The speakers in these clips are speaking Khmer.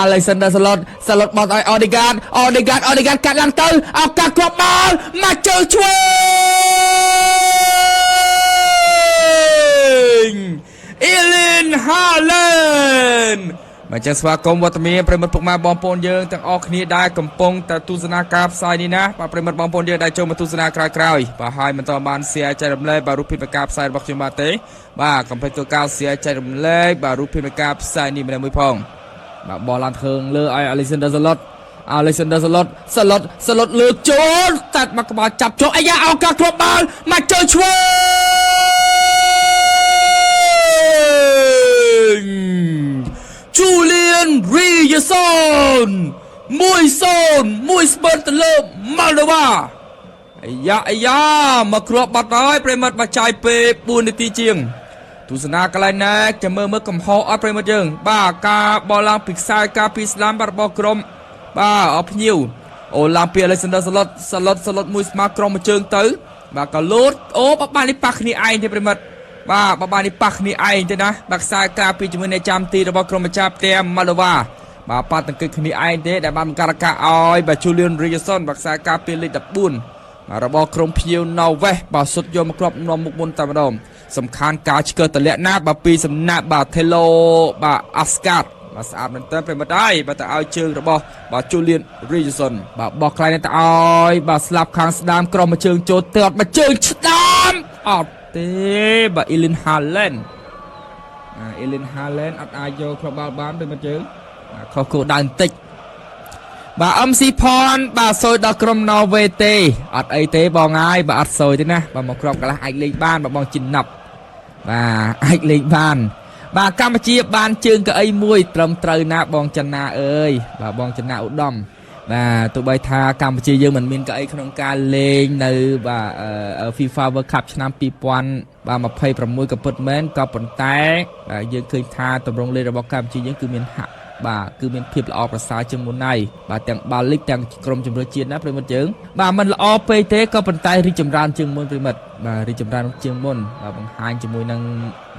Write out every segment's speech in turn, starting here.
Alexander Salot bọtឲ្យ Odegaard កាត់ឡើងទៅឱកាសគ្រាប់បាល់មកជើងឆ្វេង Erling Haaland មកចឹងស្វាគមន៍វត្តមានប្រិមិត្តពុកម៉ែបងប្អូនយើងទាំងអស់គ្នាដែលកំពុងតែទស្សនាការផ្សាយនេះណាបាទប្រិមិត្តបងប្អូនយើងដែលចូលមកទស្សនាក្រោយបាទហើយមិនតបាន share ចែករំលែកបាទរូបភាពនៃការផ្សាយរបស់ខ្ញុំបាទទេបាទកុំភ្លេចធ្វើការ share ចែករំលែកបាទរូបភាពនៃការផ្សាយនេះម្នាក់មួយផងបាទបោះឡើងថើងលើឲ្យ Alexander Salot លើកចូលតាត់មកក្បាលចាប់ចូលអាយ៉ាឱកាសគ្រាប់បាល់មកជើងឆ្វេងJulian Reguilón 1-0 ស្មើទៅលើ Moldova អាយ៉ាមកគ្រាប់បាត់ហើយប្រិមិត្តបច្ច័យពេល4នាទីជាងទស្សនាកន្លែងណាចាំមើលកំហុសអត់ប្រិមិត្តយើងបាទការបោះឡើងពីខ្សែការពីស្លាមរបស់ក្រុមបាទអភ្ញៀវអូឡើងពី Alexander Salot មួយស្មើក្រុមមួយជើងទៅបាទក៏លោតអូបបាននេះប៉ះគ្នាឯងទេប្រិមិត្តបាទបបាននេះប៉ះគ្នាឯងទេណាបាក់ខ្សែការពីជាមួយនៃចាំទីរបស់ក្រុមម្ចាស់ផ្ទះ Moldova បាទប៉ះតង្កេតគ្នាឯងទេដែលបានបង្កើតការឲ្យបាទ Julian Reguilón បាក់ខ្សែការពីលេខ14របស់ក្រុមភ្ញៀវ Norway បាទសុទ្ធយកមកគ្រាប់នាំមុខមុនតែម្ដងសំខាន់ការឆ្កឹះតម្លាក់ណាបាទពីសំណាក់បាទ Thelo បាទ Asgard បាទស្អាតមែនតើប្រិមិត្តហើយបាទទៅឲ្យជើងរបស់បាទ Julian Reguilón បាទបោះខ្លាយទៅឲ្យបាទស្លាប់ខាងស្ដាមក្រុមមួយជើងចូលទៅអត់មួយជើងស្ដាមអត់ទេបាទ Erling Haaland អត់អាចយកគ្រាប់បាល់បានប្រិមិត្តយើងខុសគោលដៅបន្តិចបាទ MC ផនបាទសួយដល់ក្រុម Norway ទេអត់អីទេបងហើយបាទអត់សួយទេណាបាទមកគ្រាប់កន្លះអាចលេងបានបាទបងចិនណាប់បាទអាចលេងបានបាទកម្ពុជាបានជើងកៅអីមួយត្រឹមត្រូវណាបងចិនណាអើយបាទបងចិនណាឧត្តមបាទទោះបីថាកម្ពុជាយើងមិនមានកៅអីក្នុងការលេងនៅបាទ FIFA World Cup ឆ្នាំ2026ក៏ពិតមែនក៏ប៉ុន្តែបាទយើងឃើញថាទម្រង់លេងរបស់កម្ពុជាយើងគឺមានហាក់បាទគឺមានភាពល្អប្រសើរជាងមុនហើយបាទទាំងបាល់លីកទាំងក្រុមជម្រើសជាតិណាប្រិមិត្តយើងបាទមិនល្អពេកទេក៏ប៉ុន្តែរីកចម្រើនជាងមុនប្រិមិត្តបាទរីកចម្រើនជាងមុនបាទបង្ហាញជាមួយនឹង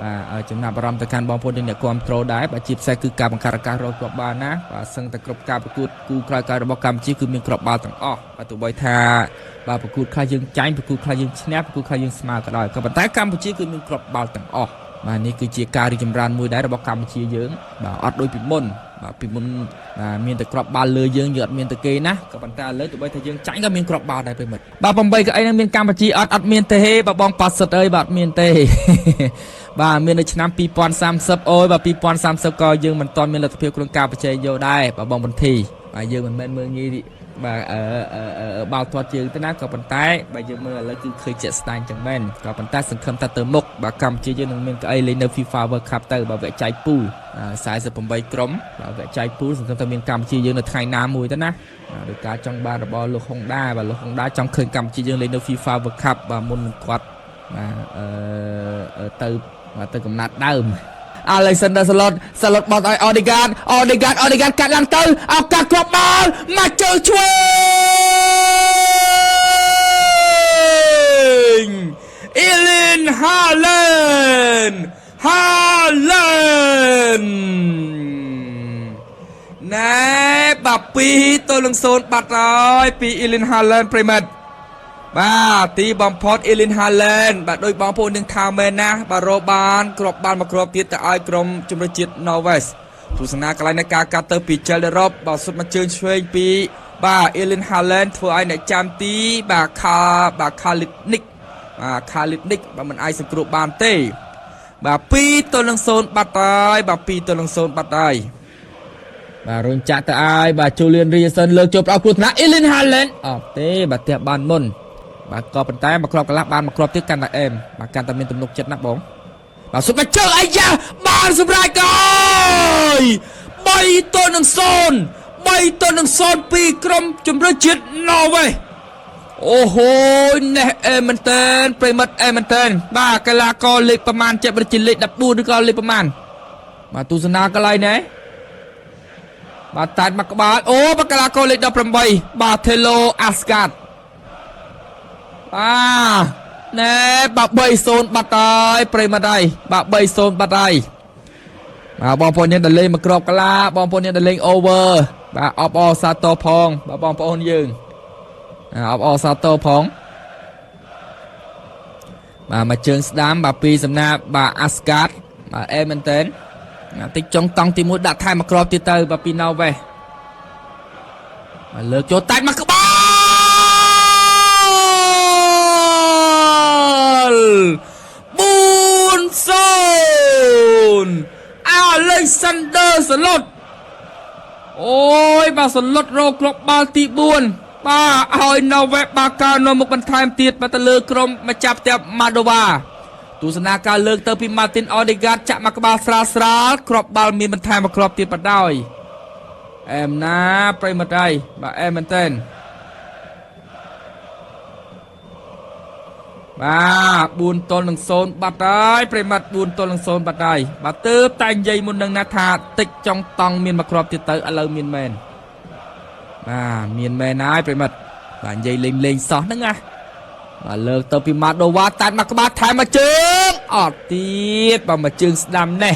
បាទចំណាប់អារម្មណ៍ទៅកាន់បងប្អូនអ្នកគ្រប់គ្រងដែរបាទជាពិសេសគឺការបង្កើតឱកាសរកគ្រាប់បាល់ណាបាទសឹងតែគ្រប់ការប្រកួតគូក្រោយៗរបស់កម្ពុជាគឺមានគ្រាប់បាល់ទាំងអស់បាទទោះបីថាបាទប្រកួតខ្លះយើងចាញ់ប្រកួតខ្លះយើងឈ្នះប្រកួតខ្លះយើងស្មើក៏ដោយក៏ប៉ុន្តែកម្ពុជាគឺមានគ្រាប់បាល់ទាំងអស់បាទនេះគឺជាការរីកចម្រើនមួយដែររបស់កម្ពុជាយើងបាទអត់ដូចពីមុនបាទពីមុនមានតែគ្រាប់បាល់លើយើងអត់មានតែគេណាក៏ប៉ុន្តែឥឡូវទោះបីថាយើងចាញ់ក៏មានគ្រាប់បាល់ដែរប្រិមិត្តបាទ8កៅអីនឹងមានកម្ពុជាអត់មានទេបាទបងប៉ាសិតអើយបាទមានទេបាទមាននៅឆ្នាំ2030អូយបាទ2030ក៏យើងមិនទាន់មានលទ្ធភាពក្នុងការប្រជែងយកដែរបាទបងបន្ទីបាទយើងមិនមែនមើលងាយបាទបាល់ទាត់ជើងទៅណាក៏ប៉ុន្តែបើយើងមើលឥឡូវគឺឃើញជាក់ស្ដែងចឹងមែនក៏ប៉ុន្តែសង្ឃឹមថាទៅមុខបាទកម្ពុជាយើងនឹងមានកៅអីលេងនៅ FIFA World Cup ទៅបាទវគ្គចែកពូល48ក្រុមបាទវគ្គចែកពូលសង្ឃឹមថាមានកម្ពុជាយើងនៅថ្ងៃណាមួយទៅណាដោយការចង់បានរបស់លោកហុងដាបាទលោកហុងដាចង់ឃើញកម្ពុជាយើងលេងនៅ FIFA World Cup បាទមុនគាត់បាទទៅកំណត់ដើមAlexander Salotបោះឲ្យ Odegaard កាត់ឡើងទៅឱកាសគ្រាប់បាល់មកជើងឆ្វេង Erling Haaland ណែបាទ2-0បាត់ហើយពី Erling Haaland ប្រិមិត្តបាទទីបំផុត Erling Haaland បាទដោយបងប្អូននឹងថាមែនណាបាទរកបានគ្រាប់បាល់មួយគ្រាប់ទៀតទៅឲ្យក្រុមជម្រើសជាតិ Norway ទស្សនាកន្លែងនៃការកាត់ទៅពី Chelderop បាទសុទ្ធមកជើងឆ្វេងពីបាទ Erling Haaland ធ្វើឲ្យអ្នកចាំទីបាទKalidnik បាទមិនអាចសង្គ្រោះបានទេបាទ2-0បាត់ហើយបាទ2-0បាត់ហើយបាទរុញចាក់ទៅឲ្យបាទ Julian Reguilón លើកចូលប្រអប់គ្រោះថ្នាក់ Erling Haaland អត់ទេបាទផ្ទះបានមុនបាទក៏ប៉ុន្តែមកគ្រាប់កន្លះបានមកគ្រាប់ទៀតកាន់តែអែមបាទកាន់តែមានទំនុកចិត្តណាស់បងបាទសុំមកជើងអាយ៉ាបានសម្រេចហើយ3-0ពីក្រុមជម្រើសជាតិ Norway អូហូណេះអែមែនតើប្រិមិត្តអែមែនតើបាទកីឡាករលេខប្រមាណចេះប្រជិះលេខ14ឬក៏លេខប្រមាណបាទទស្សនាកន្លែងនេះបាទតាច់មកក្បាលអូបកីឡាករលេខ18បាទ Thelo Asgard ណែបាទ3-0បាត់ហើយប្រិមត្តហើយបាទ3-0បាត់ហើយ បាទបងប្អូនយើងដែលលេងមកក្របកលាបងប្អូនយើងដែលលេង over បាទអបអសាទរផងបាទបងប្អូនយើងអបអសាទរផងបាទមកជើងស្ដាំបាទពីសំណាបាទ Asgard បាទអេមែនតើតិចចុងតង់ទី1ដាក់ថែមមកក្របទៀតទៅបាទពី Norway បាទលើកចូលតាច់មកក្បាល4-0 Alexander សឡុតអូយបាទសឡុតរកគ្រាប់បាល់ទី4បាទឲ្យ Norway បាទកើនៅមុខបន្ថែមទៀតបាទទៅលើក្រុមម្ចាស់ផ្ទះ Moldova ទស្សនាការលើកទៅពី Martin Odegaard ចាក់មកក្បាលស្រាលគ្រាប់បាល់មានបន្ថែមមកគ្រាប់ទៀតបណ្ដោយអែមណាប្រិមត្តអីបាទអែមមែនតើបាទ4-0 បាត់ហើយប្រិមត្ត4-0 បាត់ហើយបាទទើបតែនិយាយមុននឹងណាថាតិចចង់តង់មានមកគ្រាប់ទៀតទៅឥឡូវមានមែនបាទមានមែនហើយប្រិមត្តបាទនិយាយលេងសោះហ្នឹងណាបាទលើកទៅពី Moldova តាច់មកក្បាលថែមមកជើងអត់ទៀតបាទមកជើងស្ដាំនេះ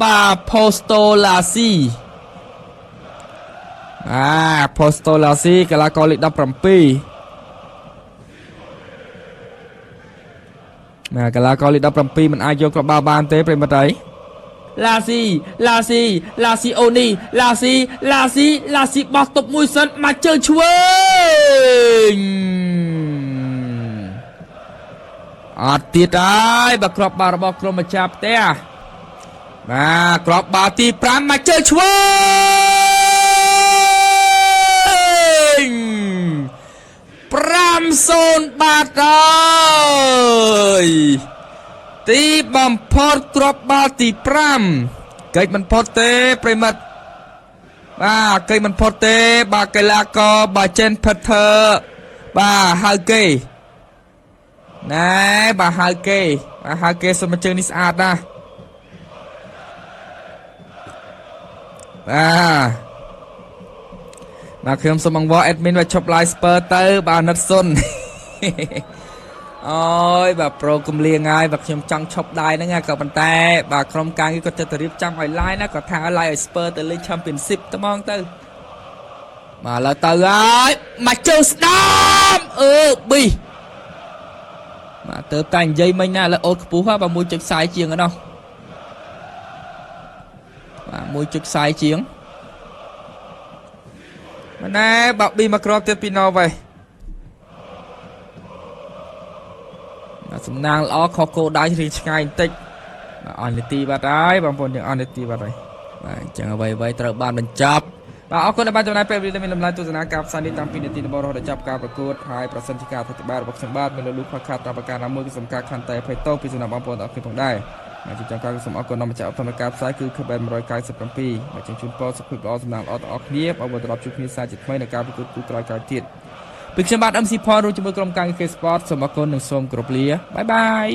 បាទ Postolasi Postolasi កីឡាករលេខ17កីឡាករលេខ17មិនអាចយកក្របបាល់បានទេប្រិមត្តអីឡាស៊ីអូនីឡាស៊ីបោះតុបមួយសិនមកជើងឆ្វេងអត់ទៀតហើយបើក្របបាល់របស់ក្រុមម្ចាស់ផ្ទះបាទក្របបាល់ទី5មកជើងឆ្វេង5-0 បាត់ហើយទីបំផុតគ្រាប់បាល់ទី5កិច្ចមិនផុតទេប្រិមិត្តបាទកិច្ចមិនផុតទេបាទកីឡាករបាទ Jen Peter បាទហៅគេណែបាទហៅគេសុំមកជើងនេះស្អាតណាស់បាទខ្ញុំសូមអង្វរ admin ឲ្យឈប់ live spur ទៅបាទណិតសុនអូយបាទប្រូកំលៀងហើយបាទខ្ញុំចង់ឈប់ដែរហ្នឹងក៏ប៉ុន្តែបាទក្រុមការងារគាត់ទៅរៀបចំឲ្យ live ណាគាត់ថាឲ្យ live ឲ្យ spur ទៅលេង championship ត្មងទៅបាទឥឡូវទៅហើយមកជើងស្ដាំប៊ីបាទទៅតែនិយាយមិញណាឥឡូវអូតខ្ពស់ហើយបាទ1.40ជាងឯណោះបាទ1.40ជាងម៉ែបាក់ប៊ីមកគ្រាប់ទៀតពី Norway បាទសំណាងល្អខុសគោលដៅរៀងឆ្ងាយបន្តិចបាទអស់នាទីបាត់ហើយបងប្អូនយើងអស់នាទីបាត់ហើយបាទអញ្ចឹងអ្វីត្រូវបានបញ្ចប់បាទអរគុណដែលបានចំណាយពេលវេលាមានតម្លៃទស្សនាការផ្សាយនេះតាំងពីនាទីដំបូងរហូតដល់ចប់ការប្រកួតហើយប្រសិនជាការអធិប្បាយរបស់ខ្ញុំបាទមានលលូខ្វះខាតតាមប្រការណាមួយគឺសំខាន់ខន្តីអភ័យទោសពីសំណាក់បងប្អូនទាំងអស់គ្នាផងដែរបាទជាចំការសូមអរគុណដល់ម្ចាស់អធិការផ្សាយគឺ KBN 197បាទជូនពរសុខភាពល្អសំណាងល្អដល់អស់គ្នាបងប្អូនត្រឡប់ជួបគ្នាសាជាថ្មីនៅការប្រកួតគូក្រោយៗទៀតពីខ្ញុំបាទ MC Phone រួមជាមួយក្រុមការងារ K Sport សូមអរគុណនិងសូមគោរពលាបាយបាយ